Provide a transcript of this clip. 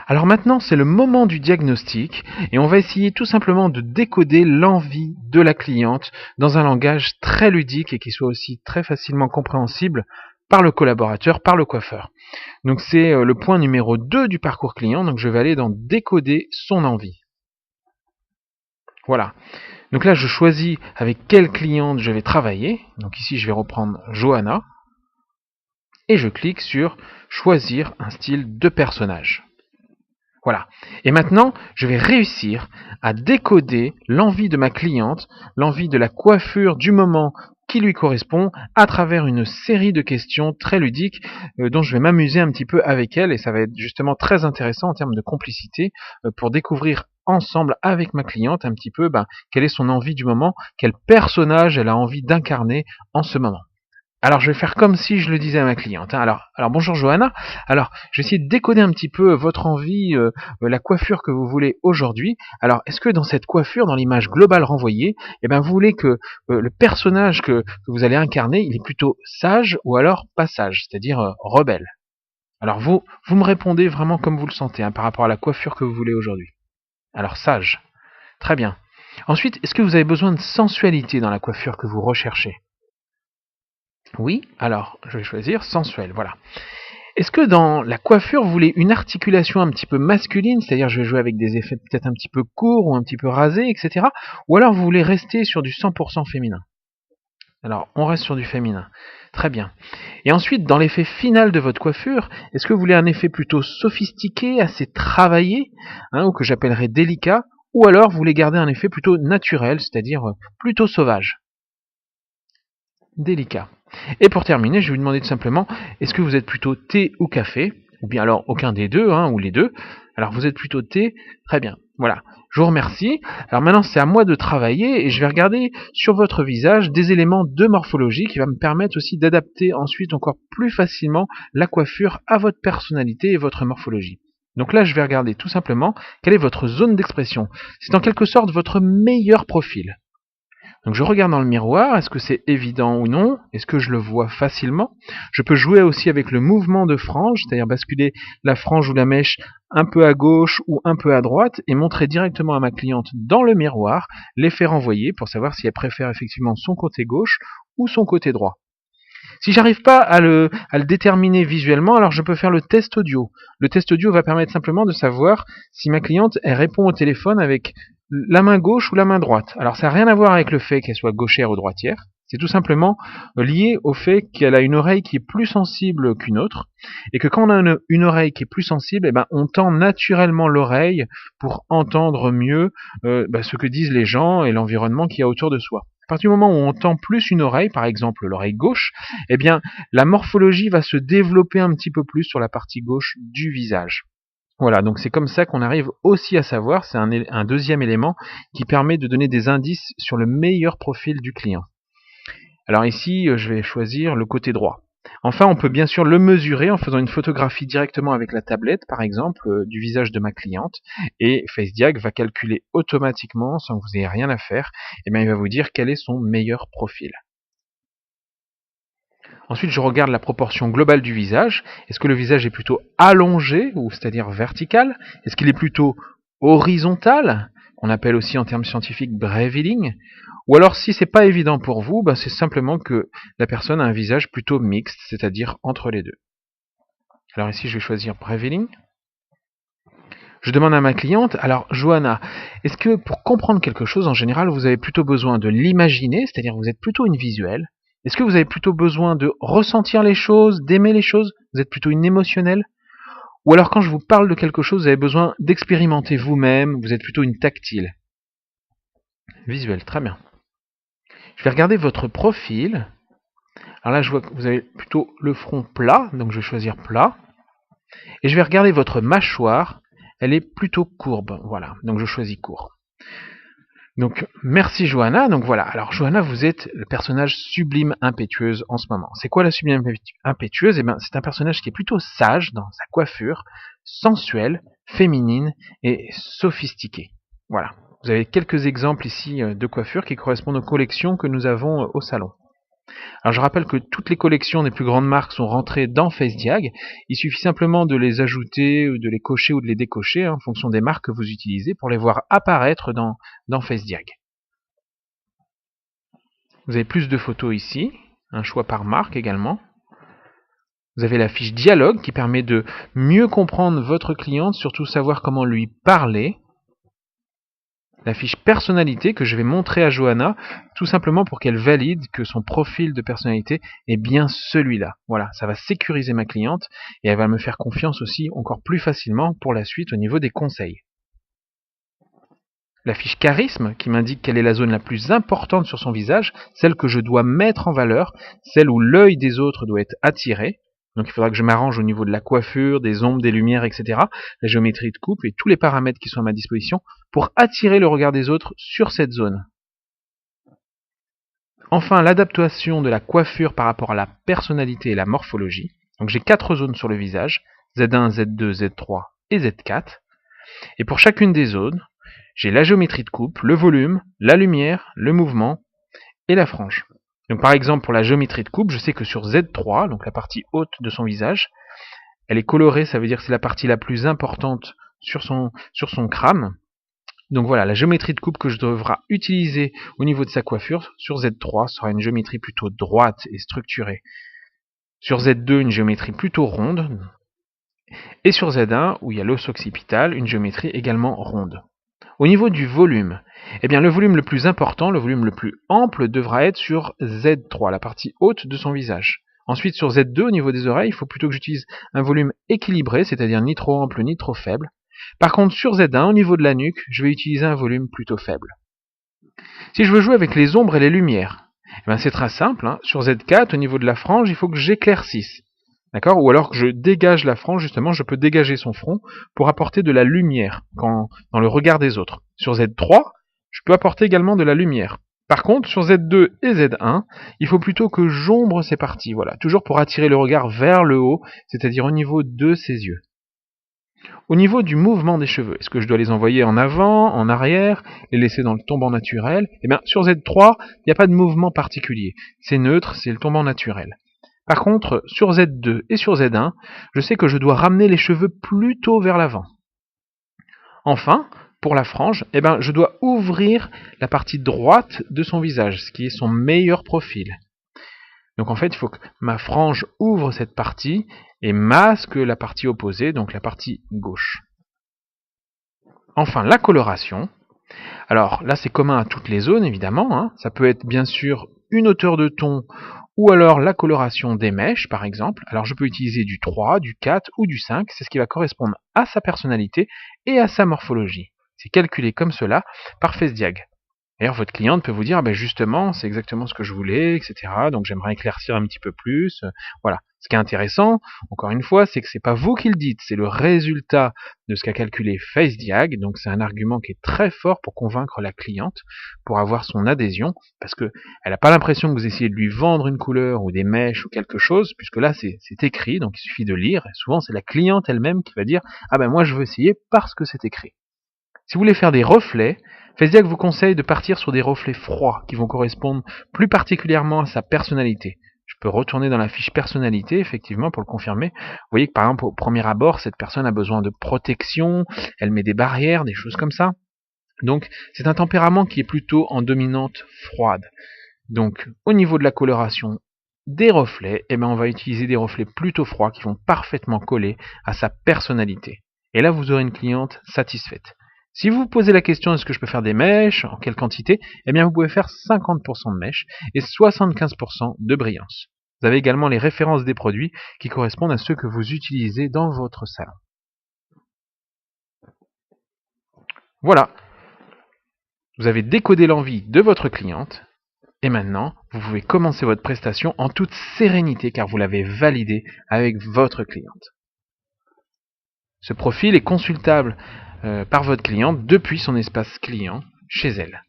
Alors maintenant, c'est le moment du diagnostic et on va essayer tout simplement de décoder l'envie de la cliente dans un langage très ludique et qui soit aussi très facilement compréhensible par le collaborateur, par le coiffeur. Donc c'est le point numéro 2 du parcours client, donc je vais aller dans décoder son envie. Voilà. Donc là, je choisis avec quelle cliente je vais travailler. Donc ici, je vais reprendre Johanna et je clique sur choisir un style de personnage. Voilà. Et maintenant, je vais réussir à décoder l'envie de ma cliente, l'envie de la coiffure du moment qui lui correspond à travers une série de questions très ludiques dont je vais m'amuser un petit peu avec elle et ça va être justement très intéressant en termes de complicité pour découvrir ensemble avec ma cliente un petit peu quelle est son envie du moment, quel personnage elle a envie d'incarner en ce moment. Alors je vais faire comme si je le disais à ma cliente. Alors bonjour Johanna. Alors je vais essayer de décoder un petit peu votre envie, la coiffure que vous voulez aujourd'hui. Alors est-ce que dans cette coiffure, dans l'image globale renvoyée, vous voulez que le personnage que vous allez incarner, il est plutôt sage ou alors pas sage, c'est-à-dire rebelle. Alors vous me répondez vraiment comme vous le sentez par rapport à la coiffure que vous voulez aujourd'hui. Alors sage, très bien. Ensuite, est-ce que vous avez besoin de sensualité dans la coiffure que vous recherchez? Oui, alors je vais choisir sensuel, voilà. Est-ce que dans la coiffure, vous voulez une articulation un petit peu masculine, c'est-à-dire je vais jouer avec des effets peut-être un petit peu courts ou un petit peu rasés, etc. Ou alors vous voulez rester sur du 100% féminin? Alors on reste sur du féminin, très bien. Et ensuite, dans l'effet final de votre coiffure, est-ce que vous voulez un effet plutôt sophistiqué, assez travaillé, ou que j'appellerais délicat, ou alors vous voulez garder un effet plutôt naturel, c'est-à-dire plutôt sauvage? Délicat. Et pour terminer, je vais vous demander tout simplement, est-ce que vous êtes plutôt thé ou café? Ou bien alors aucun des deux, ou les deux. Alors vous êtes plutôt thé, très bien. Voilà, je vous remercie. Alors maintenant c'est à moi de travailler et je vais regarder sur votre visage des éléments de morphologie qui va me permettre aussi d'adapter ensuite encore plus facilement la coiffure à votre personnalité et votre morphologie. Donc là je vais regarder tout simplement quelle est votre zone d'expression. C'est en quelque sorte votre meilleur profil. Donc je regarde dans le miroir, est-ce que c'est évident ou non? Est-ce que je le vois facilement? Je peux jouer aussi avec le mouvement de frange, c'est-à-dire basculer la frange ou la mèche un peu à gauche ou un peu à droite et montrer directement à ma cliente dans le miroir l'effet renvoyé pour savoir si elle préfère effectivement son côté gauche ou son côté droit. Si j'arrive pas à le déterminer visuellement, alors je peux faire le test audio. Le test audio va permettre simplement de savoir si ma cliente elle répond au téléphone avec la main gauche ou la main droite. Alors ça n'a rien à voir avec le fait qu'elle soit gauchère ou droitière. C'est tout simplement lié au fait qu'elle a une oreille qui est plus sensible qu'une autre, et que quand on a une oreille qui est plus sensible, on tend naturellement l'oreille pour entendre mieux ce que disent les gens et l'environnement qu'il y a autour de soi. À partir du moment où on tend plus une oreille, par exemple l'oreille gauche, la morphologie va se développer un petit peu plus sur la partie gauche du visage. Voilà, donc c'est comme ça qu'on arrive aussi à savoir, c'est un deuxième élément qui permet de donner des indices sur le meilleur profil du client. Alors ici, je vais choisir le côté droit. Enfin, on peut bien sûr le mesurer en faisant une photographie directement avec la tablette, par exemple, du visage de ma cliente, et FaceDiag va calculer automatiquement, sans que vous ayez rien à faire, il va vous dire quel est son meilleur profil. Ensuite, je regarde la proportion globale du visage. Est-ce que le visage est plutôt allongé, ou c'est-à-dire vertical? Est-ce qu'il est plutôt horizontal, qu'on appelle aussi en termes scientifiques beveling? Ou alors, si c'est pas évident pour vous, c'est simplement que la personne a un visage plutôt mixte, c'est-à-dire entre les deux. Alors ici, je vais choisir beveling. Je demande à ma cliente, alors Johanna, est-ce que pour comprendre quelque chose, en général, vous avez plutôt besoin de l'imaginer, c'est-à-dire vous êtes plutôt une visuelle? Est-ce que vous avez plutôt besoin de ressentir les choses, d'aimer les choses? Vous êtes plutôt une émotionnelle? Ou alors quand je vous parle de quelque chose, vous avez besoin d'expérimenter vous-même, vous êtes plutôt une tactile? Visuelle, très bien. Je vais regarder votre profil. Alors là, je vois que vous avez plutôt le front plat, donc je vais choisir plat. Et je vais regarder votre mâchoire, elle est plutôt courbe, voilà, donc je choisis court. Donc merci Johanna, donc voilà, alors Johanna vous êtes le personnage sublime impétueuse en ce moment. C'est quoi la sublime impétueuse? C'est un personnage qui est plutôt sage dans sa coiffure, sensuelle, féminine et sophistiquée. Voilà, vous avez quelques exemples ici de coiffures qui correspondent aux collections que nous avons au salon. Alors je rappelle que toutes les collections des plus grandes marques sont rentrées dans FaceDiag. Il suffit simplement de les ajouter, ou de les cocher ou de les décocher en fonction des marques que vous utilisez pour les voir apparaître dans FaceDiag. Vous avez plus de photos ici, un choix par marque également. Vous avez la fiche dialogue qui permet de mieux comprendre votre cliente, surtout savoir comment lui parler. La fiche personnalité que je vais montrer à Johanna, tout simplement pour qu'elle valide que son profil de personnalité est bien celui-là. Voilà, ça va sécuriser ma cliente et elle va me faire confiance aussi encore plus facilement pour la suite au niveau des conseils. La fiche charisme qui m'indique quelle est la zone la plus importante sur son visage, celle que je dois mettre en valeur, celle où l'œil des autres doit être attiré. Donc il faudra que je m'arrange au niveau de la coiffure, des ombres, des lumières, etc. La géométrie de coupe et tous les paramètres qui sont à ma disposition pour attirer le regard des autres sur cette zone. Enfin, l'adaptation de la coiffure par rapport à la personnalité et la morphologie. Donc j'ai 4 zones sur le visage, Z1, Z2, Z3 et Z4. Et pour chacune des zones, j'ai la géométrie de coupe, le volume, la lumière, le mouvement et la frange. Donc par exemple pour la géométrie de coupe, je sais que sur Z3, donc la partie haute de son visage, elle est colorée, ça veut dire que c'est la partie la plus importante sur son crâne. Donc voilà, la géométrie de coupe que je devrai utiliser au niveau de sa coiffure sur Z3 sera une géométrie plutôt droite et structurée. Sur Z2, une géométrie plutôt ronde. Et sur Z1, où il y a l'os occipital, une géométrie également ronde. Au niveau du volume, eh bien le volume le plus important, le volume le plus ample devra être sur Z3, la partie haute de son visage. Ensuite sur Z2, au niveau des oreilles, il faut plutôt que j'utilise un volume équilibré, c'est-à-dire ni trop ample ni trop faible. Par contre sur Z1, au niveau de la nuque, je vais utiliser un volume plutôt faible. Si je veux jouer avec les ombres et les lumières, eh bien c'est très simple, hein. Sur Z4, au niveau de la frange, il faut que j'éclaircisse. D'accord ? Ou alors que je dégage la frange, justement, je peux dégager son front pour apporter de la lumière dans le regard des autres. Sur Z3, je peux apporter également de la lumière. Par contre, sur Z2 et Z1, il faut plutôt que j'ombre ces parties, voilà, toujours pour attirer le regard vers le haut, c'est-à-dire au niveau de ses yeux. Au niveau du mouvement des cheveux, est-ce que je dois les envoyer en avant, en arrière, les laisser dans le tombant naturel ? Eh bien, sur Z3, il n'y a pas de mouvement particulier. C'est neutre, c'est le tombant naturel. Par contre, sur Z2 et sur Z1, je sais que je dois ramener les cheveux plutôt vers l'avant. Enfin, pour la frange, eh ben, je dois ouvrir la partie droite de son visage, ce qui est son meilleur profil. Donc en fait, il faut que ma frange ouvre cette partie et masque la partie opposée, donc la partie gauche. Enfin, la coloration. Alors là, c'est commun à toutes les zones, évidemment, hein. Ça peut être bien sûr une hauteur de ton ou alors la coloration des mèches, par exemple. Alors je peux utiliser du 3, du 4 ou du 5, c'est ce qui va correspondre à sa personnalité et à sa morphologie. C'est calculé comme cela par FaceDiag. D'ailleurs, votre cliente peut vous dire, ben justement, c'est exactement ce que je voulais, etc. Donc j'aimerais éclaircir un petit peu plus. Voilà. Ce qui est intéressant, encore une fois, c'est que c'est pas vous qui le dites, c'est le résultat de ce qu'a calculé FaceDiag. Donc c'est un argument qui est très fort pour convaincre la cliente, pour avoir son adhésion, parce que elle n'a pas l'impression que vous essayez de lui vendre une couleur ou des mèches ou quelque chose, puisque là c'est écrit, donc il suffit de lire. Et souvent c'est la cliente elle-même qui va dire, ah ben moi je veux essayer parce que c'est écrit. Si vous voulez faire des reflets, FaceDiag vous conseille de partir sur des reflets froids qui vont correspondre plus particulièrement à sa personnalité. Je peux retourner dans la fiche personnalité, effectivement, pour le confirmer. Vous voyez que par exemple, au premier abord, cette personne a besoin de protection, elle met des barrières, des choses comme ça. Donc, c'est un tempérament qui est plutôt en dominante froide. Donc, au niveau de la coloration des reflets, eh ben, on va utiliser des reflets plutôt froids qui vont parfaitement coller à sa personnalité. Et là, vous aurez une cliente satisfaite. Si vous vous posez la question est-ce que je peux faire des mèches, en quelle quantité, eh bien vous pouvez faire 50% de mèches et 75% de brillance. Vous avez également les références des produits qui correspondent à ceux que vous utilisez dans votre salon. Voilà, vous avez décodé l'envie de votre cliente et maintenant vous pouvez commencer votre prestation en toute sérénité car vous l'avez validé avec votre cliente. Ce profil est consultable par votre cliente depuis son espace client chez elle.